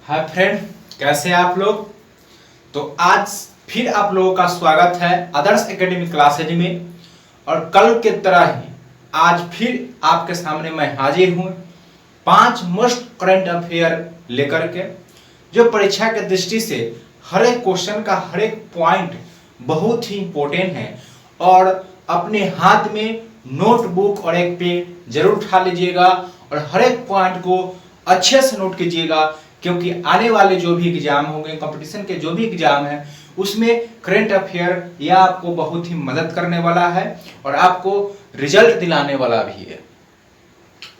Hi friend, कैसे हैं आप लोग। तो आज फिर आप लोगों का स्वागत है आदर्श एकेडमी क्लासेज में। और कल के तरह ही आज फिर आपके सामने मैं हाजिर हूँ 5 मोस्ट करंट अफेयर लेकर के, जो परीक्षा के दृष्टि से हर एक क्वेश्चन का हर एक पॉइंट बहुत ही इम्पोर्टेंट है। और अपने हाथ में नोटबुक और एक पेन जरूर उठा लीजिएगा और हर एक पॉइंट को अच्छे से नोट कीजिएगा, क्योंकि आने वाले जो भी एग्जाम होंगे, कंपटीशन के जो भी एग्जाम है, उसमें करंट अफेयर यह आपको बहुत ही मदद करने वाला है और आपको रिजल्ट दिलाने वाला भी है।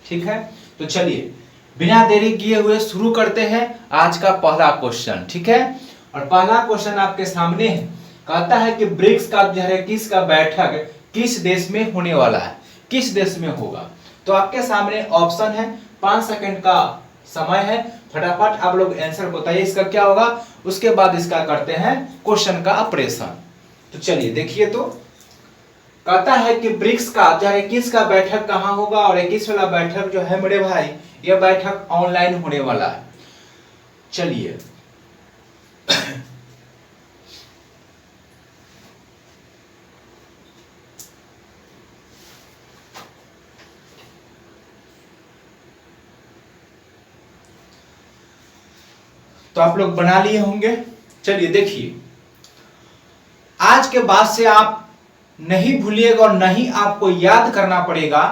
ठीक है, तो चलिए बिना देरी किए हुए शुरू करते हैं आज का पहला क्वेश्चन। ठीक है, और पहला क्वेश्चन आपके सामने है, कहता है कि ब्रिक्स का किस का बैठक किस देश में होने वाला है, किस देश में होगा। तो आपके सामने ऑप्शन है, 5 सेकंड का समय है, फटाफट आप लोग आंसर बताइए इसका क्या होगा, उसके बाद इसका करते हैं क्वेश्चन का ऑपरेशन। तो चलिए देखिए, तो कहता है कि ब्रिक्स का 2021 का बैठक कहां होगा, और 21 वाला बैठक जो है मेरे भाई, यह बैठक ऑनलाइन होने वाला है। चलिए तो आप लोग बना लिए होंगे। चलिए देखिए, आज के बाद से आप नहीं भूलिएगा और नहीं आपको याद करना पड़ेगा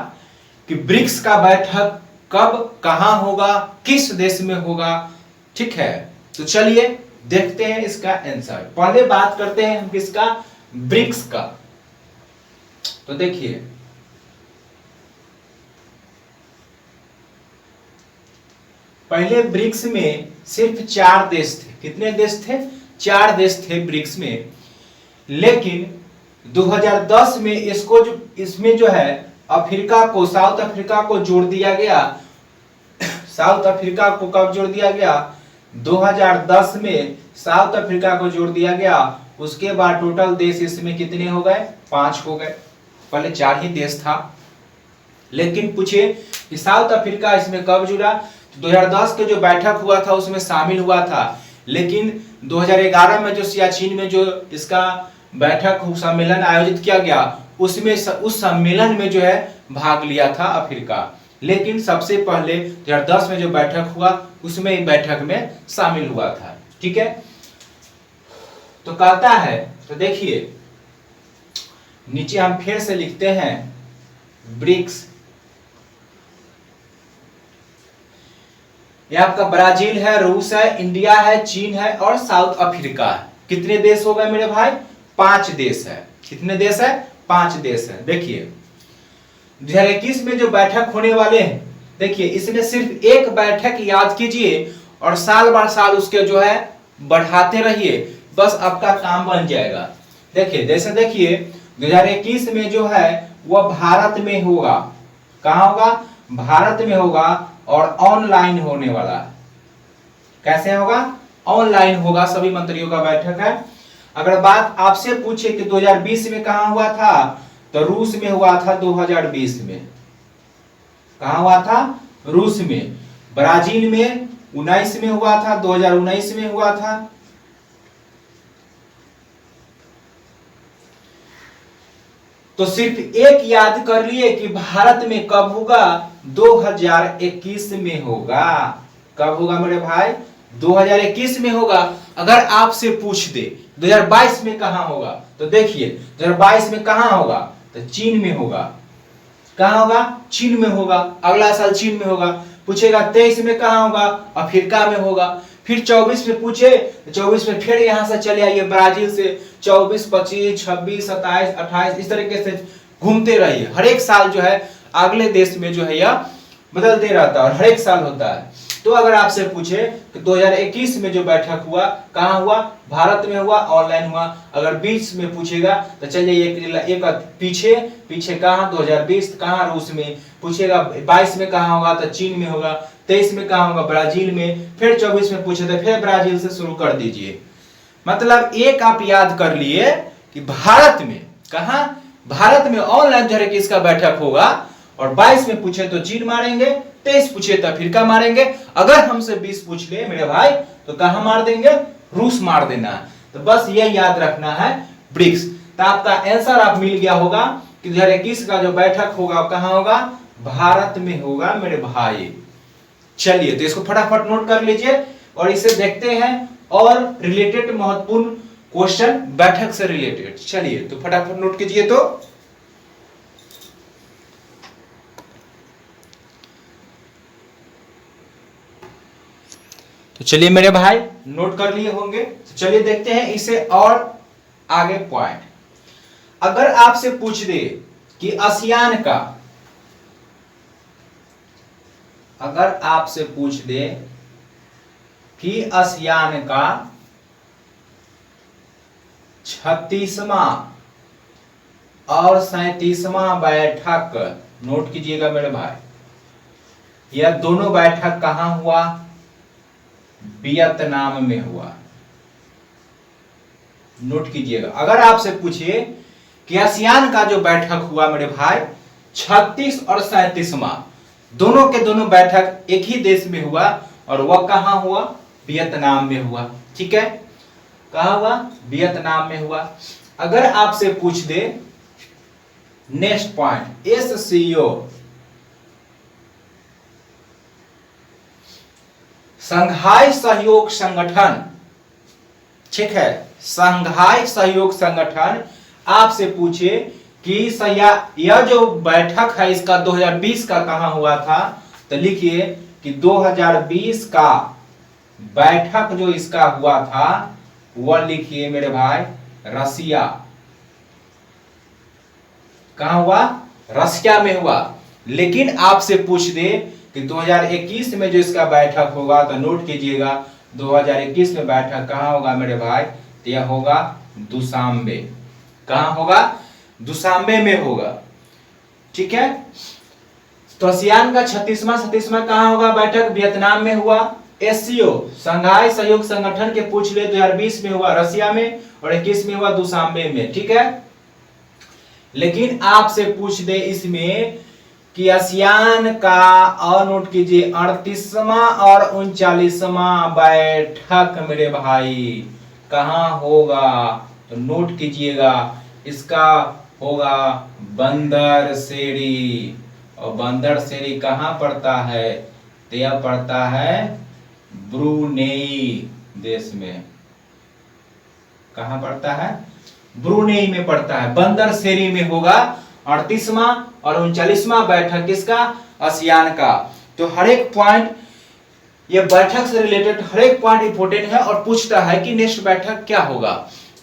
कि ब्रिक्स का बैठक कब कहां होगा, किस देश में होगा। ठीक है, तो चलिए देखते हैं इसका आंसर। पहले बात करते हैं हम किसका, ब्रिक्स का। तो देखिए पहले ब्रिक्स में सिर्फ 4 देश थे। कितने देश थे? 4 देश थे ब्रिक्स में। लेकिन 2010 में इसमें जो है अफ्रीका को, साउथ अफ्रीका को जोड़ दिया गया। साउथ अफ्रीका को कब जोड़ दिया गया? 2010 में साउथ अफ्रीका को जोड़ दिया गया। उसके बाद टोटल देश इसमें कितने हो गए? 5 हो गए। पहले 4 ही देश था। लेकिन पूछे कि साउथ अफ्रीका इसमें कब जुड़ा? 2010 के जो बैठक हुआ था उसमें शामिल हुआ था। लेकिन 2011 में जो सियाचिन में जो इसका बैठक सम्मेलन आयोजित किया गया, उसमें उस सम्मेलन में जो है भाग लिया था अफ्रीका। लेकिन सबसे पहले 2010 में जो बैठक हुआ उसमें बैठक में शामिल हुआ था। ठीक है, तो कहता है, तो देखिए नीचे हम फिर से लिखते हैं ब्रिक्स। ये आपका ब्राजील है, रूस है, इंडिया है, चीन है और साउथ अफ्रीका है। कितने देश हो गए मेरे भाई? 5 देश है। कितने देश है? 5 देश है। देखिए 2021 में जो बैठक होने वाले हैं, देखिए इसमें सिर्फ एक बैठक याद कीजिए और साल बार साल उसके जो है बढ़ाते रहिए, बस आपका काम बन जाएगा। देखिए जैसे देखिए 2021 में जो है वह भारत में होगा। कहां होगा? भारत में होगा और ऑनलाइन होने वाला है। कैसे होगा? ऑनलाइन होगा। सभी मंत्रियों का बैठक है। अगर बात आपसे पूछे कि 2020 में कहां हुआ था, तो रूस में हुआ था। 2020 में कहां हुआ था? रूस में। ब्राजील में 19 में हुआ था, 2019 में हुआ था। तो सिर्फ एक याद कर लिए कि भारत में कब होगा? 2021 में होगा। कब होगा मेरे भाई? 2021 में होगा। अगर आपसे पूछ दे 2022 में कहां होगा, तो देखिए 2022 में कहां होगा? तो चीन में होगा। कहां होगा? चीन में होगा। अगला साल चीन में होगा। पूछेगा 23 में कहां होगा? अफ्रीका में होगा। फिर 24 में पूछे, 24 में फिर यहां से चले आइए ब्राजील से, 24, 25, 26, 27, 28 इस तरीके से घूमते रहिए। हर एक साल जो है अगले देश में जो है यह बदलते रहता है और हर एक साल होता है। तो अगर आपसे पूछे कि 2021 में जो बैठक हुआ कहां हुआ? भारत में हुआ, ऑनलाइन हुआ। अगर 20 में पूछेगा तो चलिए एक पीछे कहां? 2020 कहां? रूस में। पूछेगा 22 में कहां होगा? तो चीन में होगा। 23 में कहां होगा? ब्राजील में। फिर 24 में पूछे तो फिर ब्राजील से शुरू कर दीजिए। मतलब एक आप याद कर लिए कि भारत में कहां? भारत में ऑनलाइन जो है किसका बैठक होगा और 22 में पूछे तो चीन मारेंगे, 23 पूछे तो अफ्रीका मारेंगे, अगर हमसे 20 पूछ ले मेरे भाई तो कहां मार देंगे, रूस मार देना है। तो बस ये याद रखना है ब्रिक्स। तो आपका आंसर आप मिल गया होगा कि 2021 का जो बैठक होगा कहां होगा, भारत में होगा मेरे भाई। चलिए तो इसको फटाफट नोट कर लीजिए और इसे देखते हैं और रिलेटेड महत्वपूर्ण क्वेश्चन बैठक से रिलेटेड। चलिए तो फटाफट नोट कीजिए। तो चलिए मेरे भाई नोट कर लिए होंगे। तो चलिए देखते हैं इसे और आगे पॉइंट। अगर आपसे पूछ दे कि आसियान का, अगर आपसे पूछ दे कि आसियान का 36वां और 37वां बैठक, नोट कीजिएगा मेरे भाई, यह दोनों बैठक कहां हुआ, वियतनाम में हुआ। नोट कीजिएगा, अगर आपसे पूछिए कि आसियान का जो बैठक हुआ मेरे भाई 36 और 37वां, दोनों के दोनों बैठक एक ही देश में हुआ और वह कहां हुआ, वियतनाम में हुआ। ठीक है, कहां हुआ, वियतनाम में हुआ। अगर आपसे पूछ दे नेक्स्ट पॉइंट, एससीओ संघाई सहयोग संगठन, ठीक है, संघाई सहयोग संगठन आपसे पूछे कि यह जो बैठक है इसका 2020 का कहां हुआ था, तो लिखिए कि 2020 का बैठक जो इसका हुआ था वह लिखिए मेरे भाई रसिया। कहां हुआ, रसिया में हुआ। लेकिन आपसे पूछ दे कि 2021 में जो इसका बैठक होगा तो नोट कीजिएगा 2021 में बैठक कहां होगा मेरे भाई, तो यह होगा दुशांबे। कहां होगा, दुशांबे में होगा। ठीक है, तो आसियान का 36वां कहां होगा बैठक, वियतनाम में हुआ। एससीओ संघाई सहयोग संगठन के पूछ ले 2020 में हुआ रसिया में और 21 में हुआ दुशांबे में। ठीक है, लेकिन आपसे पूछ दे इसमें कि आसियान का, और नोट कीजिए 38वां और 39वां बैठक मेरे भाई कहां होगा, तो नोट कीजिएगा इसका होगा बंदरसेरी। और बंदरसेरी कहां पड़ता है, तो यह पड़ता है ब्रुनेई देश में। कहां पड़ता है, ब्रुनेई में पड़ता है, बंदरसेरी में होगा 38वां और 39वां बैठक किसका, आसियान का। तो हर एक पॉइंट, ये बैठक से रिलेटेड हर एक पॉइंट इंपोर्टेंट है और पूछता है कि नेक्स्ट बैठक क्या होगा।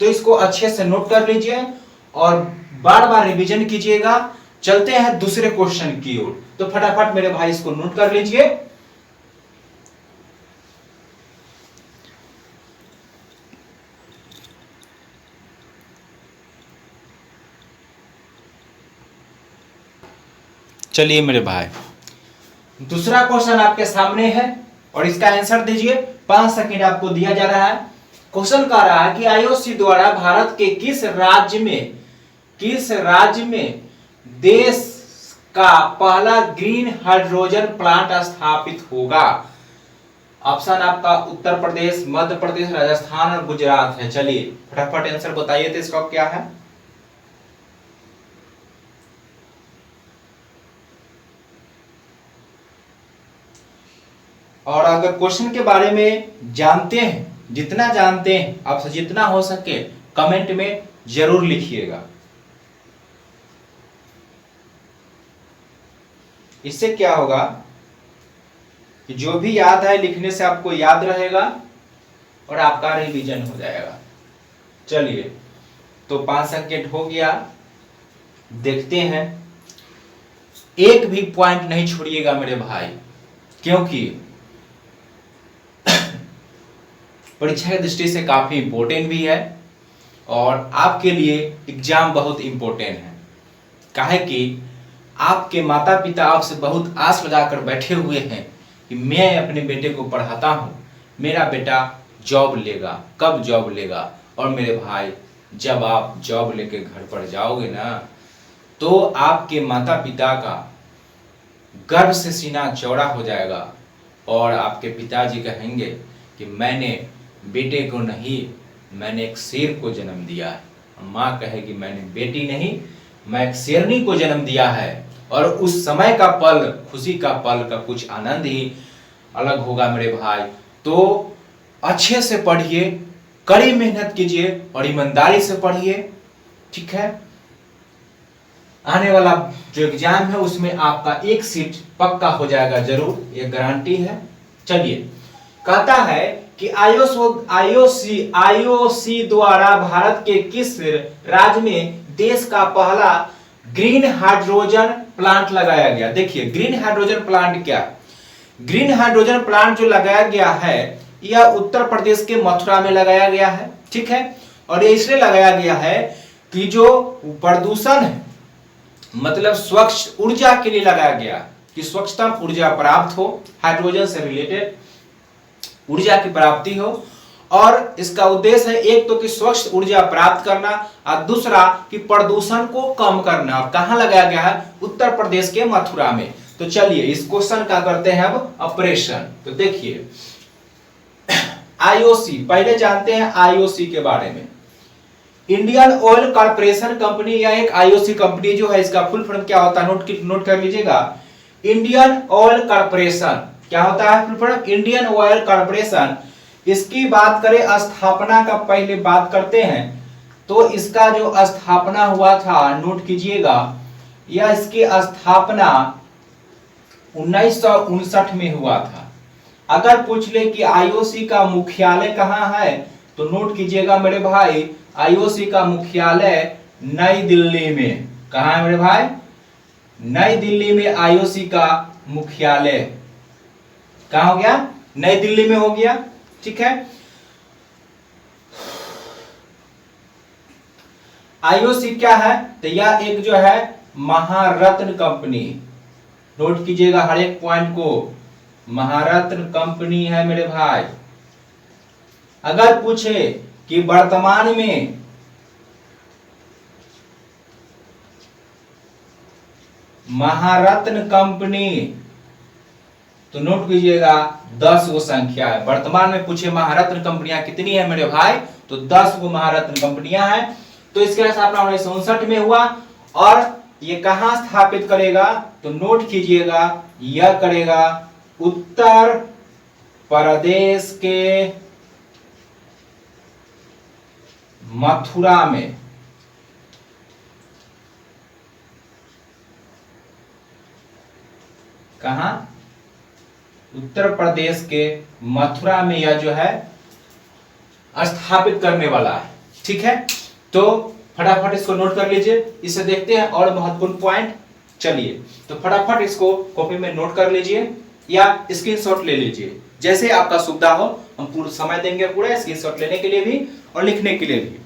तो इसको अच्छे से नोट कर लीजिए और बार बार रिवीजन कीजिएगा। चलते हैं दूसरे क्वेश्चन की ओर। तो फटाफट मेरे भाई इसको नोट कर लीजिए। चलिए मेरे भाई दूसरा क्वेश्चन आपके सामने है और इसका आंसर दीजिए। 5 सेकंड आपको दिया जा रहा है। क्वेश्चन कह रहा है कि आईओसी द्वारा भारत के किस राज्य में देश का पहला ग्रीन हाइड्रोजन प्लांट स्थापित होगा। ऑप्शन आपका उत्तर प्रदेश, मध्य प्रदेश, राजस्थान और गुजरात है। चलिए फटाफट आंसर बताइए तो इसका क्या है। और अगर क्वेश्चन के बारे में जानते हैं, जितना जानते हैं आपसे जितना हो सके कमेंट में जरूर लिखिएगा। इससे क्या होगा कि जो भी याद है लिखने से आपको याद रहेगा और आपका रिवीजन हो जाएगा। चलिए तो 5 सेकंड हो गया, देखते हैं। एक भी पॉइंट नहीं छोड़िएगा मेरे भाई, क्योंकि परीक्षा की दृष्टि से काफी इंपॉर्टेंट भी है और आपके लिए एग्जाम बहुत इंपॉर्टेंट है। काहे कि आपके माता पिता आपसे बहुत आस लगाकर बैठे हुए हैं कि मैं अपने बेटे को पढ़ाता हूं, मेरा बेटा जॉब लेगा। कब जॉब लेगा? और मेरे भाई जब आप जॉब लेके घर पर जाओगे ना, तो आपके माता पिता का गर्व से सीना चौड़ा हो जाएगा और आपके पिताजी कहेंगे कि मैंने बेटे को नहीं, मैंने एक शेर को जन्म दिया है। माँ कहेगी मैंने बेटी नहीं, मैं एक शेरनी को जन्म दिया है। और उस समय का पल, खुशी का पल का कुछ आनंद ही अलग होगा मेरे भाई। तो अच्छे से पढ़िए, कड़ी मेहनत कीजिए और ईमानदारी से पढ़िए, ठीक है। आने वाला जो एग्जाम है उसमें आपका एक सीट पक्का हो जाएगा जरूर, ये गारंटी है। चलिए, कहता है कि आईओसी द्वारा भारत के किस राज्य में देश का पहला ग्रीन हाइड्रोजन प्लांट लगाया गया। देखिए, ग्रीन हाइड्रोजन प्लांट क्या, ग्रीन हाइड्रोजन प्लांट जो लगाया गया है यह उत्तर प्रदेश के मथुरा में लगाया गया है, ठीक है। और ये इसलिए लगाया गया है कि जो प्रदूषण है, मतलब स्वच्छ ऊर्जा के लिए लगाया गया कि स्वच्छतम ऊर्जा प्राप्त हो, हाइड्रोजन से रिलेटेड ऊर्जा की प्राप्ति हो। और इसका उद्देश्य है एक तो कि स्वच्छ ऊर्जा प्राप्त करना और दूसरा कि प्रदूषण को कम करना। और कहां लगाया गया है, उत्तर प्रदेश के मथुरा में। तो चलिए इस क्वेश्चन का करते हैं अब ऑपरेशन। तो देखिए, आईओसी, पहले जानते हैं आईओसी के बारे में। इंडियन ऑयल कॉर्पोरेशन कंपनी या एक आईओसी कंपनी जो है, इसका फुल फॉर्म क्या होता है, नोट कर लीजिएगा। इंडियन ऑयल कॉर्पोरेशन क्या होता है, full form Indian oil corporation. इसकी बात करें स्थापना का, पहले बात करते हैं। तो इसका जो स्थापना हुआ था, नोट कीजिएगा, यह इसकी स्थापना 1959 में हुआ था। अगर पूछ ले कि आईओसी का मुख्यालय कहां है, तो नोट कीजिएगा मेरे भाई, आईओसी का मुख्यालय नई दिल्ली में। कहां है मेरे भाई, नई दिल्ली में आईओसी का मुख्यालय। कहां हो गया, नई दिल्ली में हो गया, ठीक है। आईओसी क्या है, तो यह एक जो है महारत्न कंपनी, नोट कीजिएगा हर एक पॉइंट को, महारत्न कंपनी है मेरे भाई। अगर पूछे कि वर्तमान में महारत्न कंपनी, तो नोट कीजिएगा 10 गो संख्या है। वर्तमान में पूछे महारत्न कंपनियां कितनी है मेरे भाई, तो 10 गो महारत्न कंपनियां हैं। तो इसके स्थापना 1959 में हुआ। और ये कहां स्थापित करेगा, तो नोट कीजिएगा, यह करेगा उत्तर प्रदेश के मथुरा में। कहां, उत्तर प्रदेश के मथुरा में यह जो है स्थापित करने वाला है, ठीक है। तो फटाफट इसको नोट कर लीजिए, इसे देखते हैं और महत्वपूर्ण पॉइंट। चलिए, तो फटाफट इसको कॉपी में नोट कर लीजिए या स्क्रीनशॉट ले लीजिए, जैसे आपका सुविधा हो। हम पूरा समय देंगे, पूरा स्क्रीनशॉट लेने के लिए भी और लिखने के लिए भी।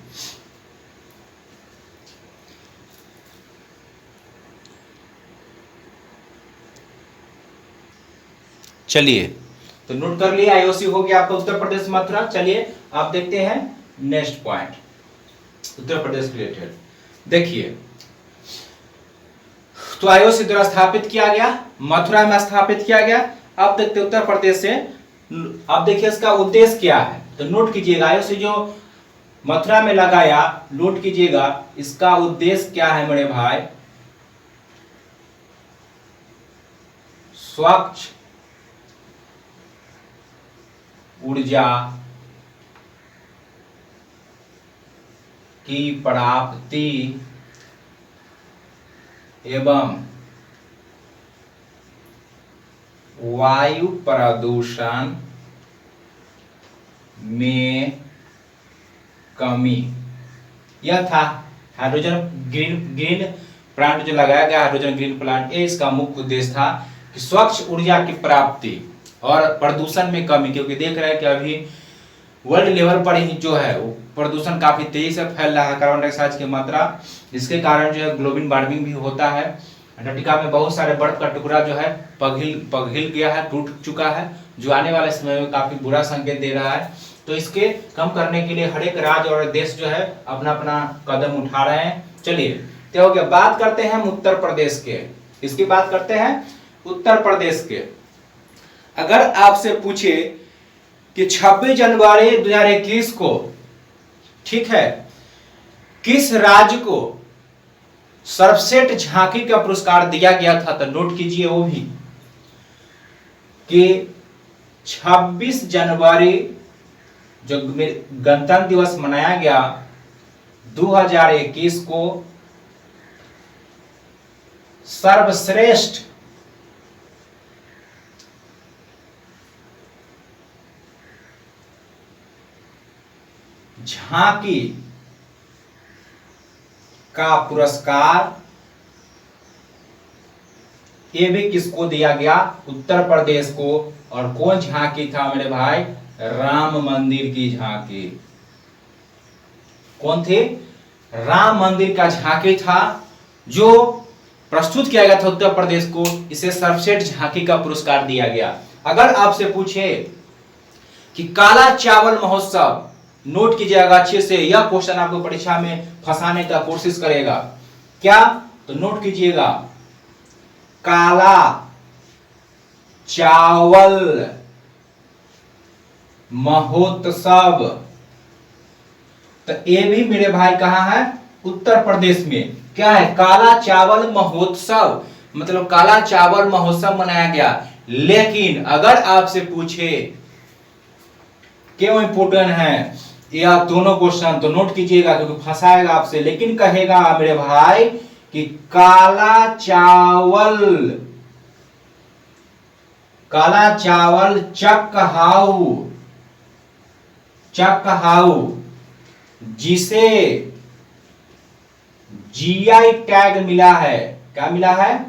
चलिए, तो नोट कर लिया, आईओसी हो गया आपका उत्तर प्रदेश मथुरा। चलिए आप देखते हैं next point, Uttar Pradesh related. देखिए, तो आईओसी द्वारा स्थापित किया गया, मथुरा में स्थापित किया गया। अब देखते उत्तर प्रदेश से, अब देखिए इसका उद्देश्य क्या है, तो नोट कीजिएगा। आईओसी जो मथुरा में लगाया, नोट कीजिएगा इसका उद्देश्य क्या है मेरे भाई, स्वच्छ ऊर्जा की प्राप्ति एवं वायु प्रदूषण में कमी। यह था हाइड्रोजन ग्रीन प्लांट जो लगाया गया, हाइड्रोजन ग्रीन प्लांट, ये इसका मुख्य उद्देश्य था कि स्वच्छ ऊर्जा की प्राप्ति और प्रदूषण में कमी। क्योंकि देख रहे हैं कि अभी वर्ल्ड लेवल पर ही जो है वो प्रदूषण काफी तेजी से फैल रहा है, कार्बन डाइऑक्साइड की मात्रा, जिसके कारण जो है ग्लोबल वार्मिंग भी होता है। अंटार्कटिका में बहुत सारे बर्फ का टुकड़ा जो है पिघल गया है, टूट चुका है, जो आने वाले समय में काफी बुरा संकेत दे रहा है। तो इसके कम करने के लिए हर एक राज्य और देश जो है अपना अपना कदम उठा रहे हैं। चलिए, तो हो गया। बात करते हैं उत्तर प्रदेश के, इसकी बात करते हैं उत्तर प्रदेश के। अगर आपसे पूछे कि 26 जनवरी 2021 को, ठीक है, किस राज्य को सर्वश्रेष्ठ झांकी का पुरस्कार दिया गया था, तो नोट कीजिए वो भी कि 26 जनवरी जो गणतंत्र दिवस मनाया गया 2021 को सर्वश्रेष्ठ झांकी का पुरस्कार ये भी किसको दिया गया, उत्तर प्रदेश को। और कौन झांकी था मेरे भाई, राम मंदिर की झांकी। कौन थे, राम मंदिर का झांकी था जो प्रस्तुत किया गया था उत्तर प्रदेश को, इसे सर्वश्रेष्ठ झांकी का पुरस्कार दिया गया। अगर आपसे पूछे कि काला चावल महोत्सव, नोट कीजिएगा अच्छे से, यह क्वेश्चन आपको परीक्षा में फंसाने का कोशिश करेगा, क्या, तो नोट कीजिएगा, काला चावल महोत्सव, तो ये भी मेरे भाई कहां है, उत्तर प्रदेश में। क्या है, काला चावल महोत्सव, मतलब काला चावल महोत्सव मनाया गया। लेकिन अगर आपसे पूछे क्यों इंपोर्टेंट है या दोनों क्वेश्चन, तो नोट कीजिएगा क्योंकि फंसाएगा आपसे। लेकिन कहेगा मेरे भाई कि काला चावल चकहाऊ जिसे जीआई टैग मिला है, क्या मिला है,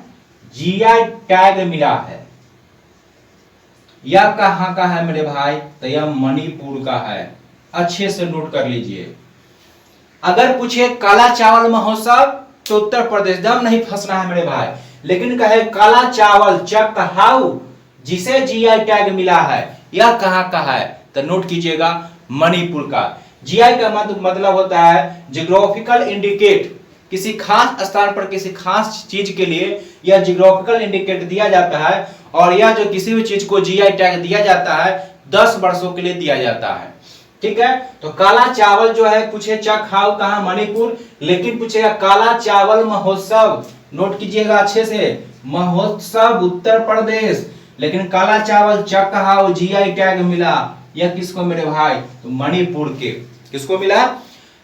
जीआई टैग मिला है। यह कहां का है मेरे भाई, तो यह मणिपुर का है। अच्छे से नोट कर लीजिए। अगर पूछे काला चावल महोत्सव तो उत्तर प्रदेश, दम नहीं फंसना है मेरे भाई। लेकिन कहे काला चावल चकहाऊ जिसे जीआई टैग मिला है, यह कहां का है, तो नोट कीजिएगा, मणिपुर का। जीआई का मतलब होता है जियोग्राफिकल इंडिकेट, किसी खास स्थान पर किसी खास चीज के लिए यह जियोग्राफिकल इंडिकेट दिया जाता है। और यह जो किसी भी चीज को जीआई टैग दिया जाता है 10 वर्षों के लिए दिया जाता है, ठीक है। तो काला चावल जो है, पूछे चकहाऊ कहां, मणिपुर। लेकिन पूछेगा काला चावल महोत्सव, नोट कीजिएगा अच्छे से, महोत्सव उत्तर प्रदेश। लेकिन काला चावल चकहाऊ जीआई टैग मिला, यह किसको मेरे भाई, तो मणिपुर के। किसको मिला,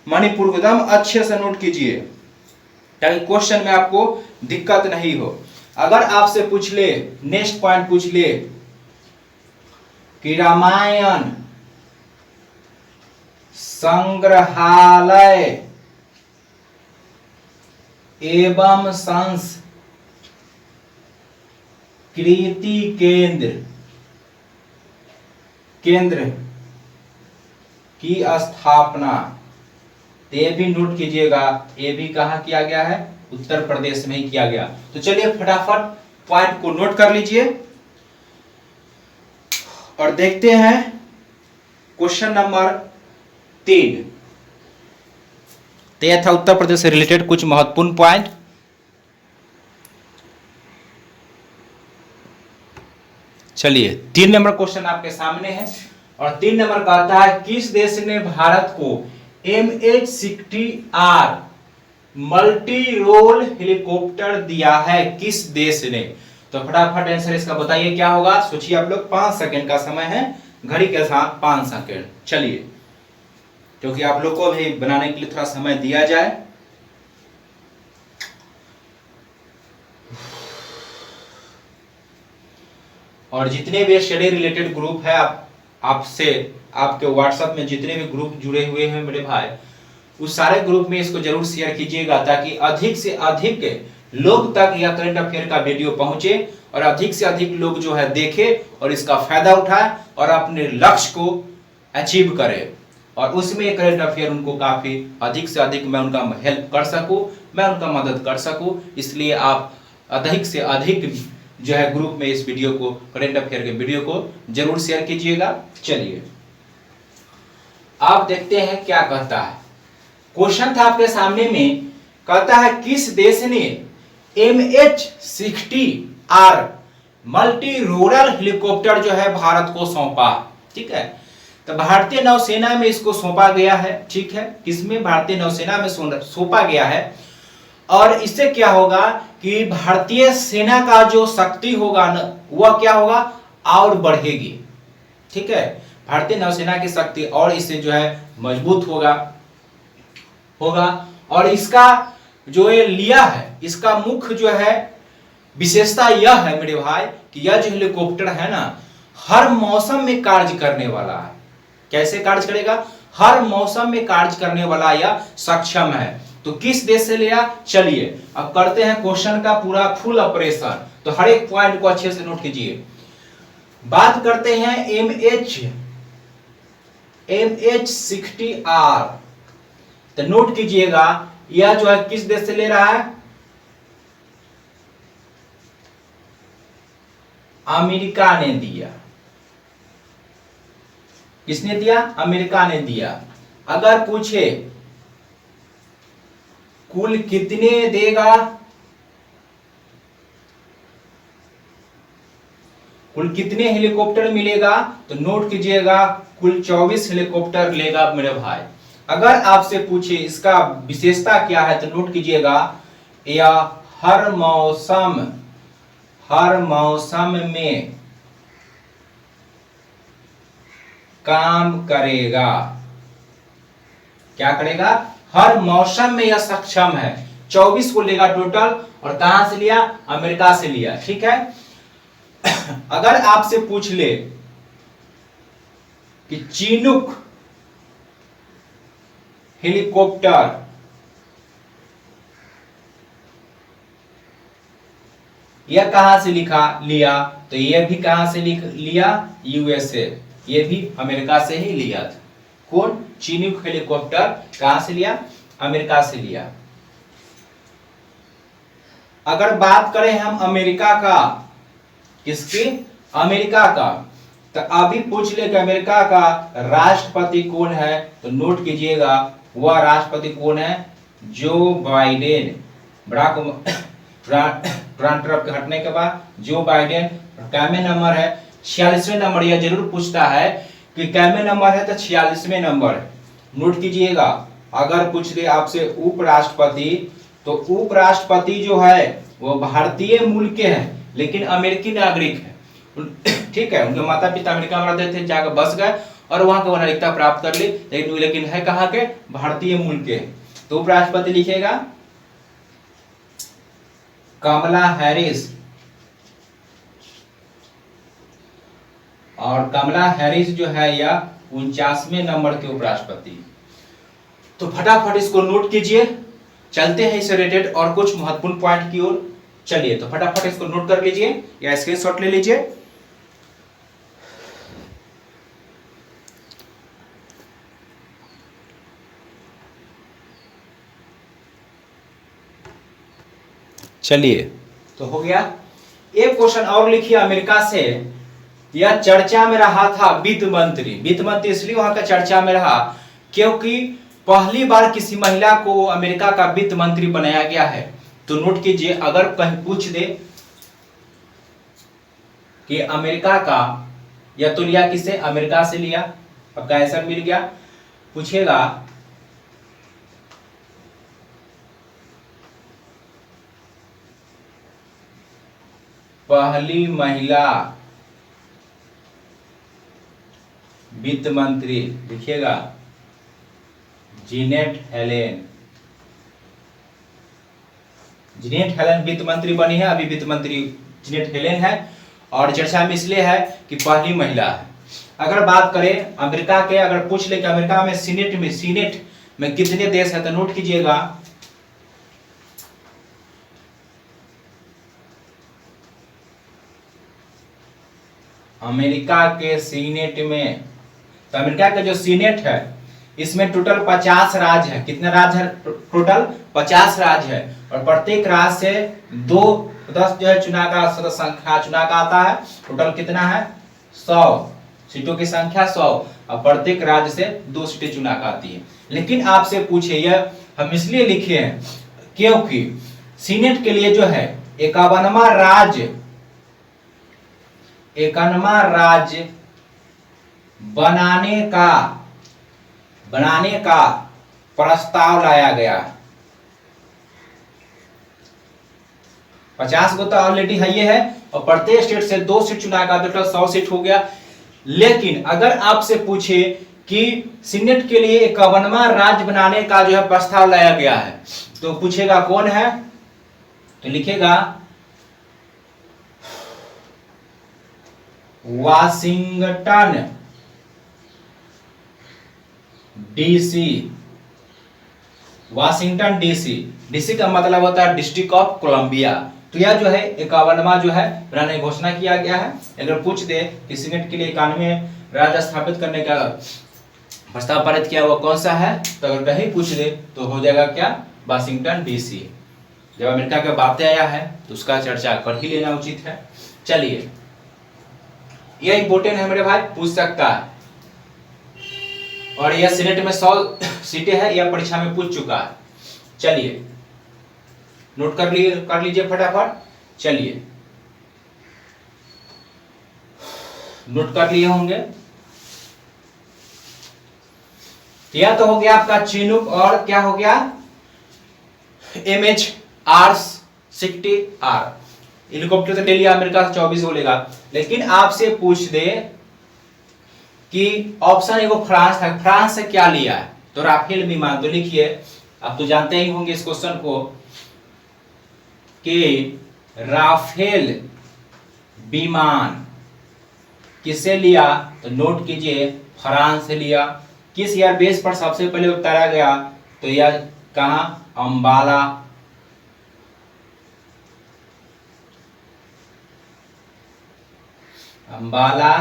मणिपुर को। एकदम अच्छे से नोट कीजिए ताकि क्वेश्चन में आपको दिक्कत नहीं हो। अगर आपसे पूछ ले, नेक्स्ट पॉइंट पूछ ले कि रामायण संग्रहालय एवं संस्कृति केंद्र की स्थापना, ये भी नोट कीजिएगा, ये भी कहां किया गया है, उत्तर प्रदेश में ही किया गया। तो चलिए फटाफट पॉइंट को नोट कर लीजिए और देखते हैं क्वेश्चन नंबर 3। तो यह था उत्तर प्रदेश से रिलेटेड कुछ महत्वपूर्ण पॉइंट। चलिए 3 नंबर क्वेश्चन आपके सामने है और 3 नंबर कहता है किस देश ने भारत को MH-60R मल्टी रोल हेलीकॉप्टर दिया है, किस देश ने। तो फटाफट आंसर इसका बताइए क्या होगा, सोचिए आप लोग। 5 सेकंड का समय है, घड़ी के साथ 5 सेकंड। चलिए, क्योंकि आप लोग को भी बनाने के लिए थोड़ा समय दिया जाए। और जितने भी स्टडी रिलेटेड ग्रुप है आपसे, आपके व्हाट्सएप में जितने भी ग्रुप जुड़े हुए हैं मेरे भाई, उस सारे ग्रुप में इसको जरूर शेयर कीजिएगा ताकि अधिक से अधिक लोग तक यह करंट अफेयर का वीडियो पहुंचे और अधिक से अधिक लोग जो है देखे और इसका फायदा उठाए और अपने लक्ष्य को अचीव करे। और उसमें करंट अफेयर उनको काफी अधिक से अधिक मैं उनका हेल्प कर सकूं, मैं उनका मदद कर सकूं। इसलिए आप अधिक से अधिक जो है ग्रुप में इस वीडियो को, करंट अफेयर के वीडियो को जरूर शेयर कीजिएगा। चलिए आप देखते हैं क्या कहता है। क्वेश्चन था आपके सामने में, कहता है किस देश ने MH-60R मल्टी रोरल हेलीकॉप्टर जो है भारत को सौंपा। ठीक है, तो भारतीय नौसेना में इसको सौंपा गया है। ठीक है, किसमें? भारतीय नौसेना में सौंपा गया है। और इससे क्या होगा कि भारतीय सेना का जो शक्ति होगा न, वह क्या होगा? और बढ़ेगी। ठीक है, भारतीय नौसेना की शक्ति और इससे जो है मजबूत होगा। और इसका जो ये लिया है, इसका मुख्य जो है विशेषता यह है मेरे भाई कि यह जो हेलीकॉप्टर है ना, हर मौसम में कार्य करने वाला है। कैसे कार्य करेगा? हर मौसम में कार्य करने वाला यह सक्षम है। तो किस देश से लिया? चलिए अब करते हैं क्वेश्चन का पूरा फुल ऑपरेशन। तो हर एक पॉइंट को अच्छे से नोट कीजिए। बात करते हैं MH60R। तो नोट कीजिएगा, यह जो है किस देश से ले रहा है? अमेरिका ने दिया। किसने दिया? अमेरिका ने दिया। अगर पूछे कुल कितने देगा, कुल कितने हेलीकॉप्टर मिलेगा? तो नोट कीजिएगा, कुल 24 हेलीकॉप्टर लेगा मेरे भाई। अगर आपसे पूछे इसका विशेषता क्या है, तो नोट कीजिएगा, यह हर मौसम में काम करेगा। क्या करेगा? हर मौसम में यह सक्षम है। 24 को लेगा टोटल। और कहां से लिया? अमेरिका से लिया। ठीक है, अगर आपसे पूछ ले कि चिनूक हेलीकॉप्टर यह कहां से लिया, तो यह भी कहां से लिया? USA। यह भी अमेरिका से ही लिया था। कौन? चिनूक हेलीकॉप्टर कहां से लिया? अमेरिका से लिया। अगर बात करें हम अमेरिका का, किसकी? अमेरिका का, तो अभी पूछ ले कि अमेरिका का राष्ट्रपति कौन है, तो नोट कीजिएगा, वह राष्ट्रपति कौन है? Joe Biden. डोनाल्ड ट्रंप के हटने के बाद जो बाइडेन। कैमे नंबर है? 46वें नंबर। यह जरूर पूछता है कि कैमे नंबर है, तो 46वें नंबर। नोट कीजिएगा। अगर पूछ ले आपसे उपराष्ट्रपति, तो उपराष्ट्रपति जो है वो भारतीय मूल के हैं लेकिन अमेरिकी नागरिक है। ठीक है, उनके माता पिता अमेरिका में रहते थे, जाकर बस गए और वहां की नागरिकता प्राप्त कर ली, लेकिन है कहां के? भारतीय मूल के। तो उपराष्ट्रपति लिखेगा कमला हैरिस। और कमला हैरिस जो है यह 49वें नंबर के उपराष्ट्रपति। तो फटाफट इसको नोट कीजिए। चलते हैं इससे रिलेटेड और कुछ महत्वपूर्ण पॉइंट की ओर। चलिए, तो फटाफट इसको नोट कर लीजिए या स्क्रीनशॉट ले लीजिए। चलिए, तो हो गया। एक क्वेश्चन और लिखिए अमेरिका से। यह चर्चा में रहा था वित्त मंत्री। वित्त मंत्री इसलिए वहां का चर्चा में रहा क्योंकि पहली बार किसी महिला को अमेरिका का वित्त मंत्री बनाया गया है। तो नोट कीजिए, अगर कहीं पूछ दे कि अमेरिका का, या तो लिया किसे? अमेरिका से लिया। आपका आंसर मिल गया। पूछेगा पहली महिला वित्त मंत्री, लिखिएगा जीनेट हेलेन। जीनेट हेलेन वित्त मंत्री बनी है। अभी वित्त मंत्री जीनेट हेलेन है और चर्चा में इसलिए है कि पहली महिला है। अगर बात करें अमेरिका के, अगर पूछ ले कि अमेरिका में सीनेट में कितने देश है, तो नोट कीजिएगा अमेरिका के सीनेट में, तो अमेरिका का जो सीनेट है इसमें टोटल 50 राज्य है। कितने राज्य है? टोटल 50 राज्य है। और प्रत्येक राज्य से 10 जो है चुनाव का संख्या चुनाव का आता है। टोटल कितना है? 100 सीटों की संख्या 100। और प्रत्येक राज्य से 2 सीटें चुनाव का आती है। लेकिन आपसे पूछे, यह हम इसलिए लिखे हैं क्योंकि सीनेट के लिए जो है 51वां राज्य इक्यावनवां राज्य बनाने का प्रस्ताव लाया गया। 50 को तो ऑलरेडी है ये है, और प्रत्येक स्टेट से 2 सीट चुनाएगा तो 100 सीट हो गया। लेकिन अगर आपसे पूछे कि सीनेट के लिए 51वां राज्य बनाने का जो है प्रस्ताव लाया गया है, तो पूछेगा कौन है, तो लिखेगा Washington DC. Washington DC, DC का मतलब होता है डिस्ट्रिक्ट ऑफ कोलंबिया। तो यह जो है 51वां जो है बनाने की घोषणा किया गया है। अगर पूछ दे कि सीनेट के लिए 91वें राज्य स्थापित करने का प्रस्ताव पारित किया हुआ कौन सा है, तो अगर कहीं पूछ दे तो हो जाएगा क्या, वाशिंगटन डीसी। जब अमेरिका के बातें आया है तो उसका चर्चा कर ही लेना उचित है। चलिए, यह इंपोर्टेंट है मेरे भाई, पूछ सकता है। और यह सीनेट में 100 सीटें हैं, यह परीक्षा में पूछ चुका है। चलिए नोट कर लीजिए फटाफट। चलिए नोट कर लिए होंगे। यह तो हो गया आपका चिनूक, और क्या हो गया MH-60R हेलीकॉप्टर से दिल्ली अमेरिका से 24 बोलेगा। लेकिन आपसे पूछ दे कि ऑप्शन एगो फ्रांस है, फ्रांस से क्या लिया है, तो राफेल विमान। तो लिखिए, आप तो जानते ही होंगे इस क्वेश्चन को कि राफेल विमान किससे लिया, तो नोट कीजिए फ्रांस से लिया। किस एयरबेस पर सबसे पहले उतारा गया, तो यह कहां, अंबाला। अंबाला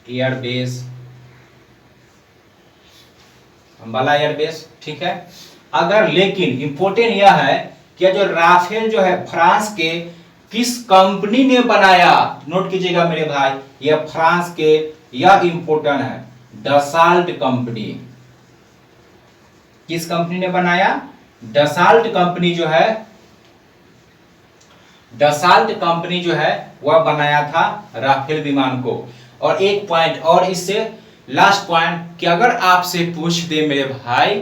एयरबेस, अंबाला एयरबेस, ठीक है। अगर लेकिन इंपोर्टेंट यह है कि जो राफेल जो है फ्रांस के किस कंपनी ने बनाया, नोट कीजिएगा मेरे भाई, यह फ्रांस के, यह इंपोर्टेंट है, डसाल्ट कंपनी। किस कंपनी ने बनाया, डसाल्ट कंपनी जो है, डसाल्ट कंपनी जो है वह बनाया था राफेल विमान को। और एक पॉइंट और इससे लास्ट पॉइंट कि अगर आपसे पूछ दे मेरे भाई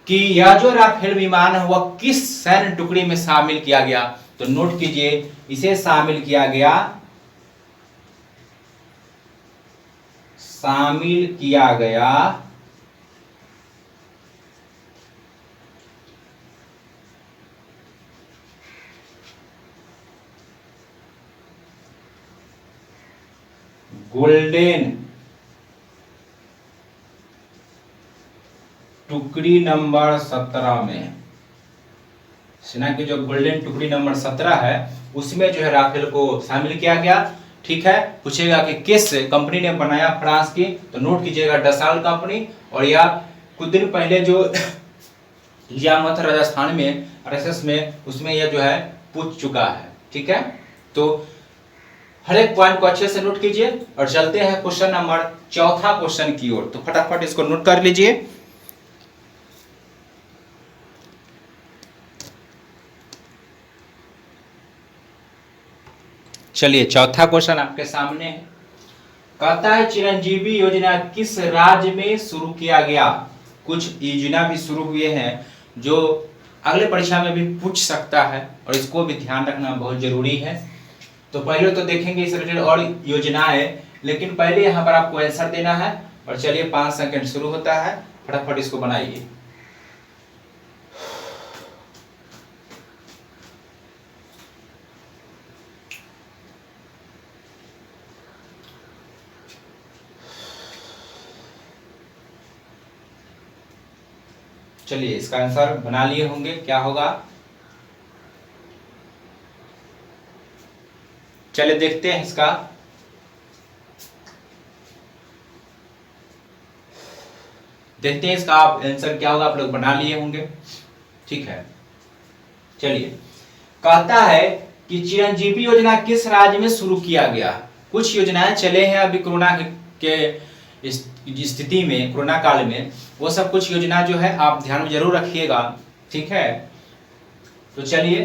कि यह जो राफेल विमान है वह किस सैन्य टुकड़ी में शामिल किया गया, तो नोट कीजिए इसे शामिल किया गया गोल्डन टुकड़ी नंबर 17 में। सेना की जो गोल्डन टुकड़ी नंबर 17 है उसमें जो है राफेल को शामिल किया गया। ठीक है, पूछेगा कि किस कंपनी ने बनाया, फ्रांस की, तो नोट कीजिएगा डसाल्ट कंपनी। और यह कुछ दिन पहले जो एग्जाम हुआ था राजस्थान में RSS में, उसमें यह जो है पूछ चुका है। ठीक है, तो हर एक पॉइंट को अच्छे से नोट कीजिए और चलते हैं क्वेश्चन नंबर चौथा क्वेश्चन की ओर। तो फटाफट इसको नोट कर लीजिए। चलिए चौथा क्वेश्चन आपके सामने है। कहता है चिरंजीवी योजना किस राज्य में शुरू किया गया। कुछ योजना भी शुरू हुए हैं जो अगले परीक्षा में भी पूछ सकता है और इसको भी ध्यान रखना बहुत जरूरी है। तो पहले तो देखेंगे इस रिलेटेड और योजनाएं, लेकिन पहले यहाँ पर आपको आंसर देना है। और चलिए 5 सेकंड शुरू होता है, फटाफट इसको बनाइए। चलिए इसका आंसर बना लिए होंगे, क्या होगा। चलिए देखते हैं इसका। देखते हैं इसका आंसर क्या होगा, आप लोग बना लिए होंगे। ठीक है, चलिए कहता है कि चिरंजीवी योजना किस राज्य में शुरू किया गया। कुछ योजनाएं चले हैं अभी कोरोना के स्थिति में, कोरोना काल में, वो सब कुछ योजना जो है आप ध्यान में जरूर रखिएगा। ठीक है, तो चलिए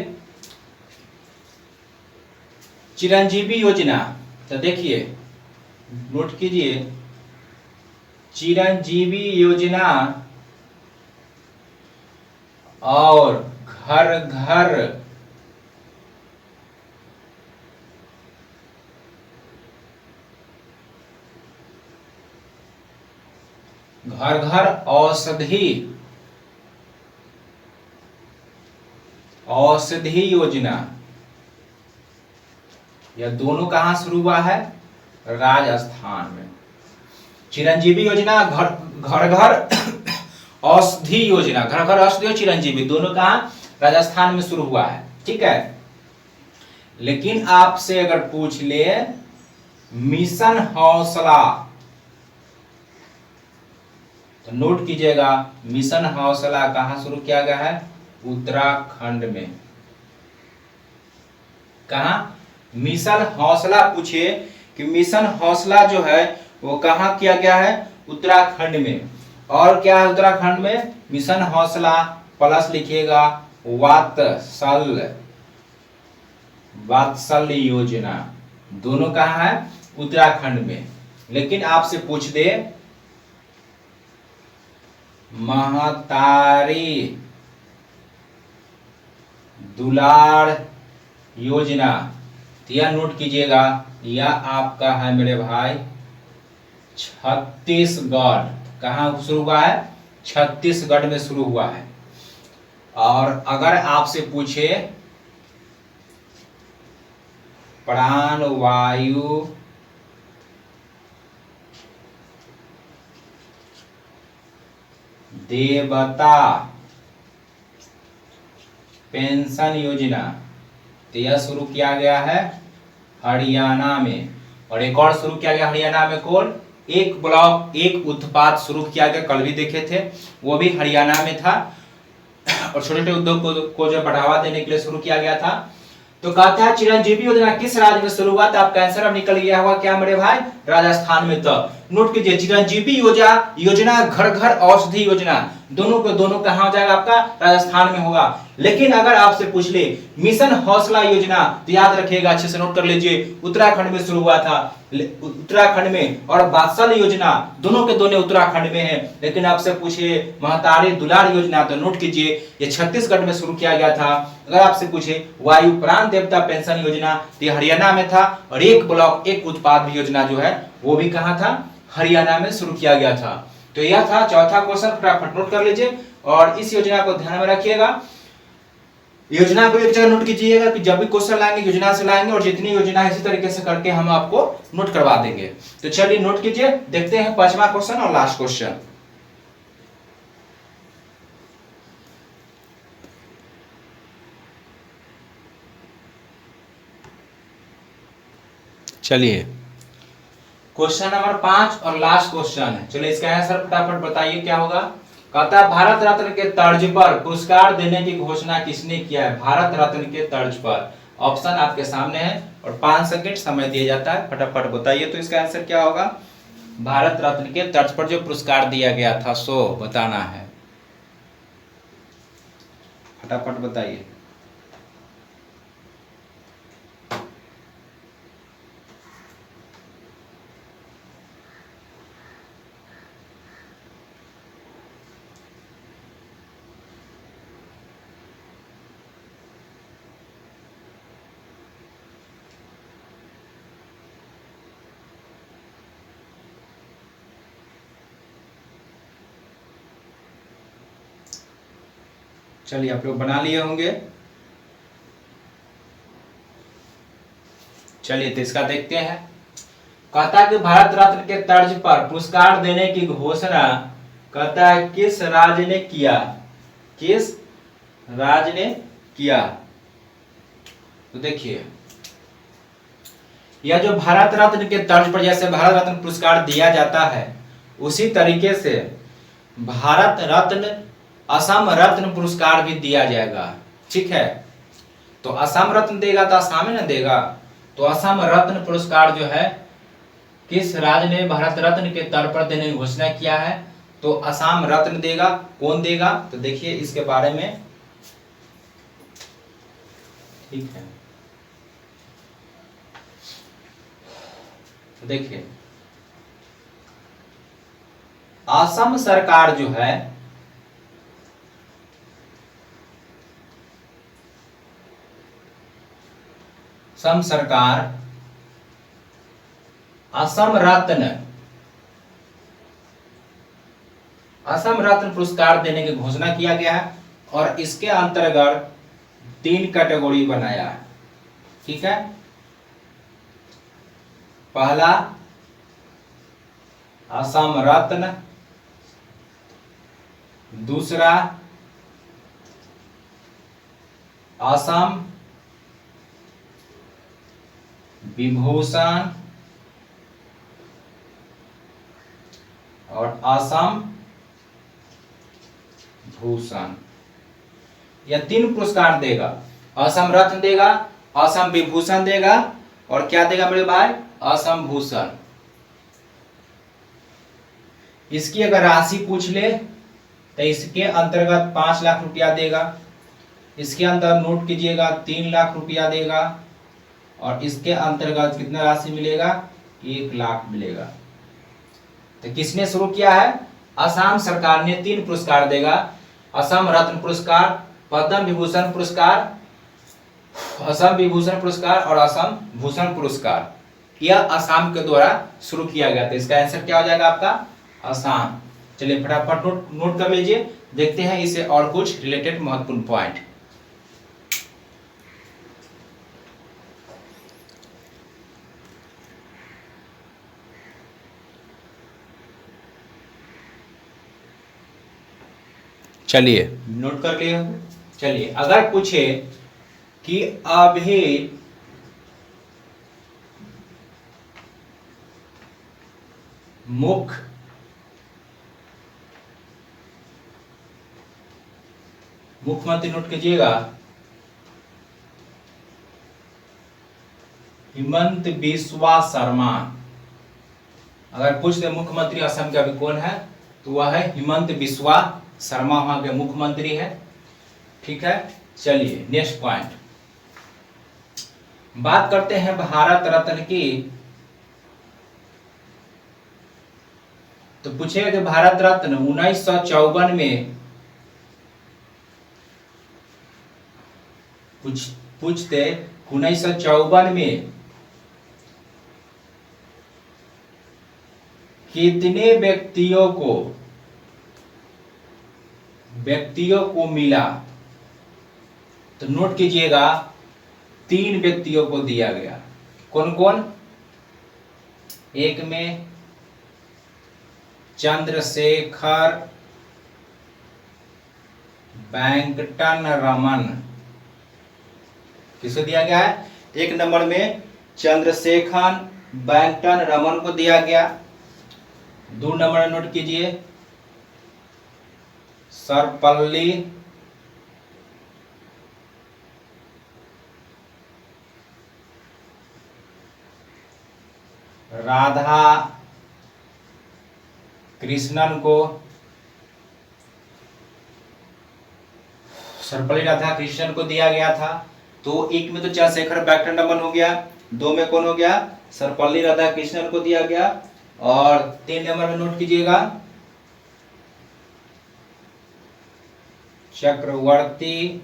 चिरंजीवी योजना, तो देखिए नोट कीजिए, चिरंजीवी योजना और घर घर औषधि योजना, यह दोनों कहां शुरू हुआ है? राजस्थान में। चिरंजीवी योजना, घर औषधि योजना, घर औषधि और चिरंजीवी दोनों कहां? राजस्थान में शुरू हुआ है। ठीक है, लेकिन आपसे अगर पूछ ले मिशन हौसला, तो नोट कीजिएगा, मिशन हौसला कहां शुरू किया गया है? उत्तराखंड में। कहां? मिशन हौसला पूछिए कि मिशन हौसला जो है वो कहां किया गया है? उत्तराखंड में। और क्या है उत्तराखंड में? मिशन हौसला प्लस लिखिएगा वात्सल्य योजना, दोनों कहां है? उत्तराखंड में। लेकिन आपसे पूछ दे महतारी दुलार योजना, तो यह नोट कीजिएगा, यह आपका है मेरे भाई छत्तीसगढ़। कहां शुरू हुआ है? छत्तीसगढ़ में शुरू हुआ है। और अगर आपसे पूछे प्राणवायु देवता पेंशन योजना, तो यह शुरू किया गया है हरियाणा में। और एक और शुरू किया गया हरियाणा में, कौन? एक ब्लॉक एक उत्पाद शुरू किया गया, कल भी देखे थे, वो भी हरियाणा में था। और छोटे छोटे उद्योग को जो बढ़ावा देने के लिए शुरू किया गया था। तो कहता है चिरंजीवी योजना किस राज्य में शुरू हुआ? तो आपका आंसर अब निकल गया होगा क्या मेरे भाई? राजस्थान में। तो नोट कीजिए, चिरंजीवी योजना घर औषधि योजना, दोनों कहां हो जाएगा आपका? राजस्थान में होगा। लेकिन अगर आपसे पूछ ले मिशन हौसला योजना, तो याद रखिएगा, अच्छे से नोट कर लीजिए, उत्तराखंड में शुरू हुआ था, उत्तराखंड में। और वात्सल्य योजना दोनों के दोनों उत्तराखंड में है। लेकिन आपसे पूछे महतारी दुलार योजना, तो नोट कीजिए ये छत्तीसगढ़ में शुरू किया गया था। अगर आपसे पूछे वायु प्राण देवता पेंशन योजना, तो ये हरियाणा में था। और एक ब्लॉक एक उत्पाद योजना जो है वो भी कहां था? हरियाणा में शुरू किया गया था। तो यह था चौथा क्वेश्चन, फटाफट नोट कर लीजिए और इस योजना को ध्यान में रखिएगा। योजना को एक जगह नोट कीजिएगा कि जब भी क्वेश्चन लाएंगे योजना से लाएंगे, और जितनी योजना है इसी तरीके से करके हम आपको नोट करवा देंगे। तो चलिए नोट कीजिए, देखते हैं पांचवा क्वेश्चन और लास्ट क्वेश्चन। चलिए क्वेश्चन नंबर 5 और लास्ट क्वेश्चन है। चलिए इसका आंसर फटाफट बताइए क्या होगा। कहता है भारत रत्न के तर्ज पर पुरस्कार देने की घोषणा किसने किया है? भारत रत्न के तर्ज पर। ऑप्शन आपके सामने है और 5 सेकंड समय दिया जाता है, फटाफट बताइए तो इसका आंसर क्या होगा। भारत रत्न के तर्ज पर जो पुरस्कार दिया गया था सो बताना है, फटाफट बताइए। चलिए आप लोग बना लिए होंगे। चलिए तो इसका देखते हैं। कहता है कि भारत रत्न के तर्ज पर पुरस्कार देने की घोषणा कहता है किस राज्य ने किया? किस राज्य ने किया? तो देखिए यह जो भारत रत्न के तर्ज पर जैसे भारत रत्न पुरस्कार दिया जाता है उसी तरीके से भारत रत्न असम रत्न पुरस्कार भी दिया जाएगा। ठीक है, तो असम रत्न देगा तो असम में न देगा, तो असम रत्न पुरस्कार जो है किस राज्य ने भारत रत्न के तौर पर देने की घोषणा किया है? तो असम रत्न देगा। कौन देगा? तो देखिए इसके बारे में ठीक है, तो देखिए असम सरकार जो है असम सरकार असम रत्न पुरस्कार देने की घोषणा किया गया है और इसके अंतर्गत 3 कैटेगरी बनाया है। ठीक है, पहला असम रत्न, दूसरा असम विभूषण और असम भूषण। यह 3 पुरस्कार देगा, असम रत्न देगा, असम विभूषण देगा और क्या देगा मेरे भाई, असम भूषण। इसकी अगर राशि पूछ ले तो इसके अंतर्गत 5 लाख रुपया देगा, इसके अंदर नोट कीजिएगा 3 लाख रुपया देगा और इसके अंतर्गत कितना राशि मिलेगा, 1 लाख मिलेगा। तो किसने शुरू किया है, असम सरकार ने 3 पुरस्कार देगा, असम रत्न पुरस्कार, पद्म विभूषण पुरस्कार, असम विभूषण पुरस्कार और असम भूषण पुरस्कार। यह असम के द्वारा शुरू किया गया था। इसका आंसर क्या हो जाएगा आपका, असम। चलिए फटाफट नोट कर लीजिए, देखते हैं इसे और कुछ रिलेटेड महत्वपूर्ण पॉइंट। चलिए नोट कर लिए। चलिए अगर पूछे कि अभी मुख्यमंत्री, नोट कीजिएगा, हिमंत बिस्वा शर्मा। अगर पूछ दे मुख्यमंत्री असम के अभी कौन है, तो वह है हिमंत बिस्वा शर्मा, वहां के मुख्यमंत्री है। ठीक है, चलिए नेक्स्ट पॉइंट, बात करते हैं भारत रत्न की। तो पूछेगा कि भारत रत्न 1954 में पूछते 1954 में कितने व्यक्तियों को मिला, तो नोट कीजिएगा 3 व्यक्तियों को दिया गया। कौन कौन, एक में चंद्रशेखर बैंकटन रमन, किसको दिया गया है, 1 नंबर में चंद्रशेखर बैंकटन रमन को दिया गया। 2 नंबर नोट कीजिए, सर्वपल्ली राधा कृष्णन को, सर्वपल्ली राधा कृष्णन को दिया गया था। तो 1 में तो चंद्रशेखर बैंकटन रमन हो गया, 2 में कौन हो गया, सर्वपल्ली राधा कृष्णन को दिया गया और 3 नंबर में नोट कीजिएगा चक्रवर्ती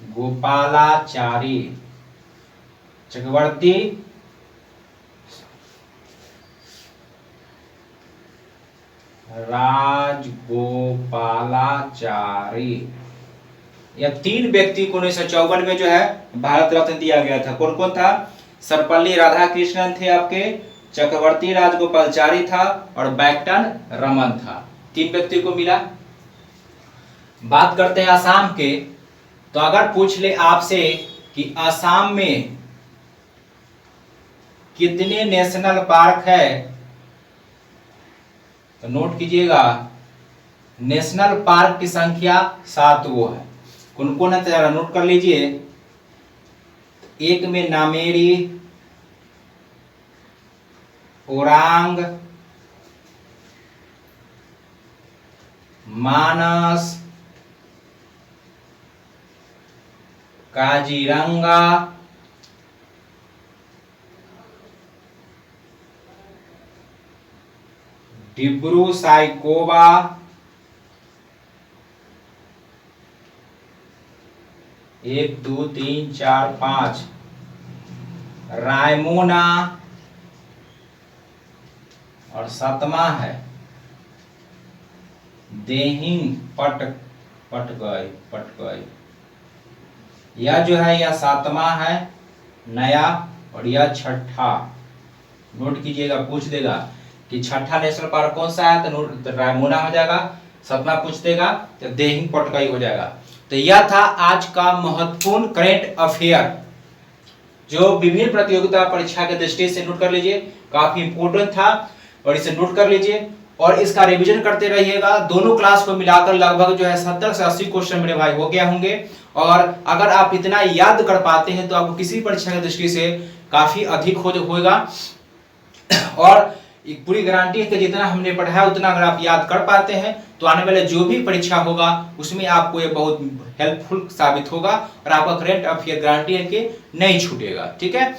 गोपालाचारी, चक्रवर्ती राजगोपालाचारी। यह 3 व्यक्ति को 1954 में जो है भारत रत्न दिया गया था। कौन कौन था, सर्वपल्ली राधाकृष्णन थे आपके, चक्रवर्ती राजगोपालाचारी था और बैंकटन रमन था। 3 व्यक्ति को मिला। बात करते हैं असम के। तो अगर पूछ ले आपसे कि असम में कितने नेशनल पार्क है, तो नोट कीजिएगा नेशनल पार्क की संख्या 7 है। कौन कौन है, जरा नोट कर लीजिए। 1 में नामेरी, ओरांग, मानस, काजीरंगा, डिब्रू साइकोवा, 1 2 3 4 5, रायमोना, और 7वां है देहिंग पटगई। यह जो है यह 7वां है नया, और यह छठा। नोट कीजिएगा, पूछ देगा कि छठा नेशनल पार्क कौन सा है, तो रायमोना हो जाएगा। 7वां पूछ देगा तो देहिंग पटगई हो जाएगा। तो यह था आज का महत्वपूर्ण करेंट अफेयर, जो विभिन्न प्रतियोगिता परीक्षा के दृष्टि से नोट कर लीजिए, काफी इंपोर्टेंट था और इसे नोट कर लीजिए और इसका रिवीजन करते रहिएगा। दोनों क्लास को मिलाकर लगभग जो है 70 से 80 क्वेश्चन मेरे भाई हो गया होंगे, और अगर आप इतना याद कर पाते हैं तो आपको किसी परीक्षा की दृष्टि से काफी अधिक होगा। और एक पूरी गारंटी है कि जितना हमने पढ़ा है उतना अगर आप याद कर पाते हैं तो आने वाले जो भी परीक्षा होगा उसमें आपको ये बहुत हेल्पफुल साबित होगा, और आपका करंट अफेयर गारंटी है कि नहीं छूटेगा। ठीक है,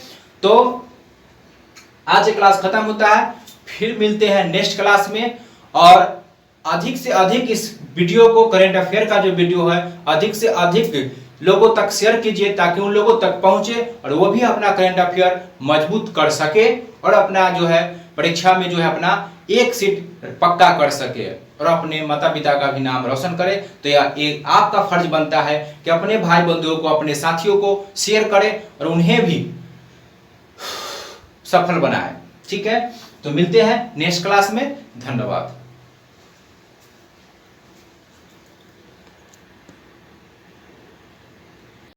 तो आज ये क्लास खत्म होता है, फिर मिलते हैं नेक्स्ट क्लास में। और अधिक से अधिक इस वीडियो को, करंट अफेयर का जो वीडियो है, अधिक से अधिक लोगों तक शेयर कीजिए ताकि उन लोगों तक पहुंचे और वो भी अपना करंट अफेयर मजबूत कर सके और अपना जो है परीक्षा में जो है अपना एक सीट पक्का कर सके और अपने माता पिता का भी नाम रोशन करे। तो यह एक आपका फर्ज बनता है कि अपने भाई बंधुओं को, अपने साथियों को शेयर करें और उन्हें भी सफल बनाएं। ठीक है, तो मिलते हैं नेक्स्ट क्लास में। धन्यवाद।